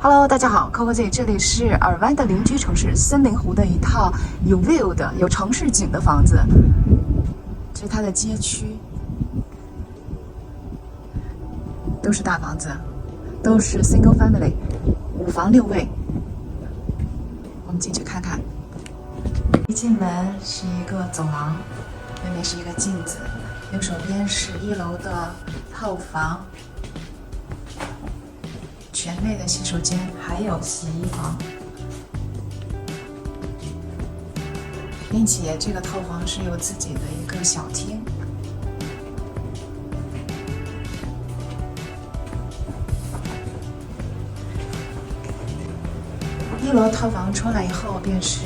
Hello， 大家好 ，Coco 姐，这里是尔湾的邻居城市森林湖的一套有 view 的、有城市景的房子。这是它的街区，都是大房子，都是 single family， 5房6卫。我们进去看看。一进门是一个走廊，对面是一个镜子，右手边是1楼的套房。全内的洗手间，还有洗衣房，并且这个套房是有自己的一个小厅。1楼套房出来以后便是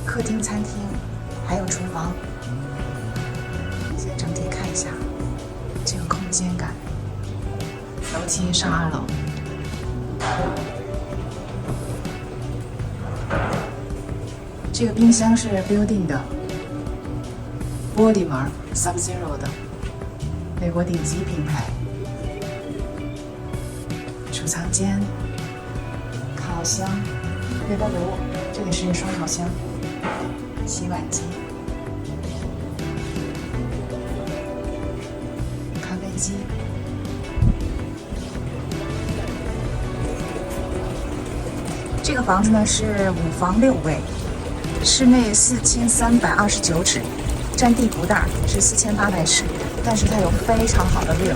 客厅、餐厅，还有厨房。先整体看一下这个空间感。楼梯上2楼。这个冰箱是 built-in 的玻璃门 ，Sub-Zero 的，美国顶级品牌。储藏间、烤箱、微波炉，这里是双烤箱、洗碗机、咖啡机。这个房子呢是5房6卫，室内4329尺，占地不大，是4800尺，但是它有非常好的 view。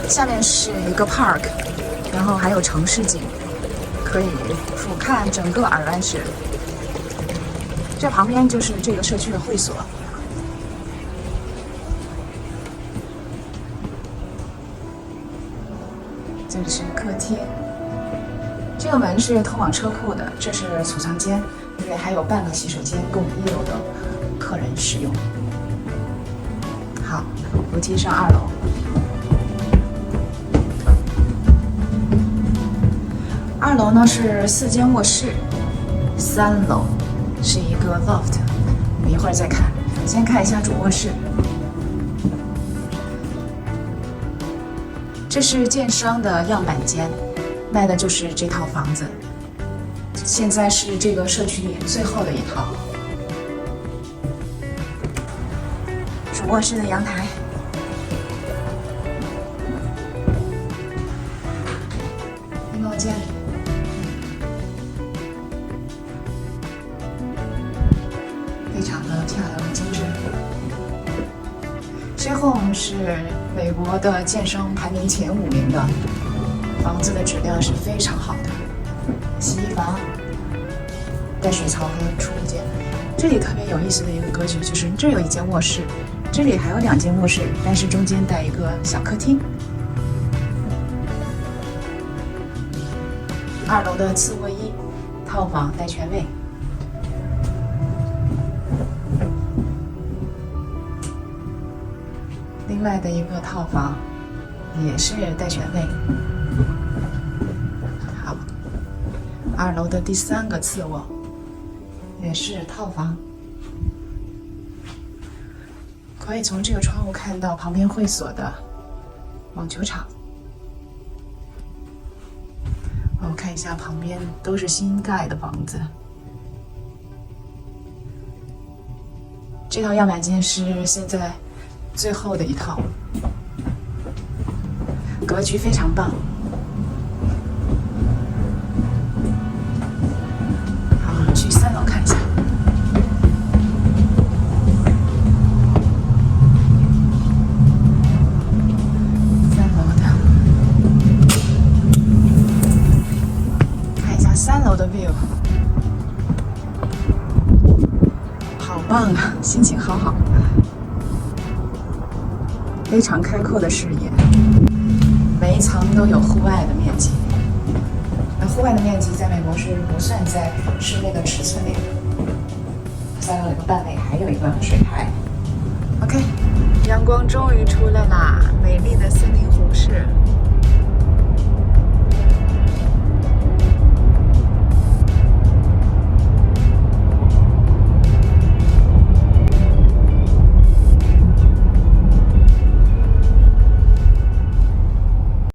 下面是一个 park， 然后还有城市景，可以俯瞰整个尔湾市。这旁边就是这个社区的会所。这里是客厅。这个门是通往车库的，这是储藏间，里面还有半个洗手间供1楼的客人使用。好，楼梯上2楼。2楼呢是4间卧室，3楼是一个 loft， 我一会儿再看。先看一下主卧室。这是建商的样板间。卖的就是这套房子，现在是这个社区里最后的一套。主卧室的阳台，衣帽间，非常的漂亮和精致。Share Home 是美国的建商排名前5名的。房子的质量是非常好的，洗衣房带水槽和储物间。这里特别有意思的一个格局就是，这有1间卧室，这里还有2间卧室，但是中间带一个小客厅。2楼的次卧1套房带全卫。另外的一个套房也是带全卫。2楼的第3个次卧也是套房，可以从这个窗户看到旁边会所的网球场。我们看一下旁边都是新盖的房子。这套样板间是现在最后的一套，格局非常棒。去3楼看一下。3楼的，看一下3楼的 view， 好棒啊，心情好好，非常开阔的视野，每一层都有户外的面积。户外的面积在美国是不算在室内的尺寸里。3楼有个半卫，还有一个水台。OK， 阳光终于出来啦，美丽的森林湖市。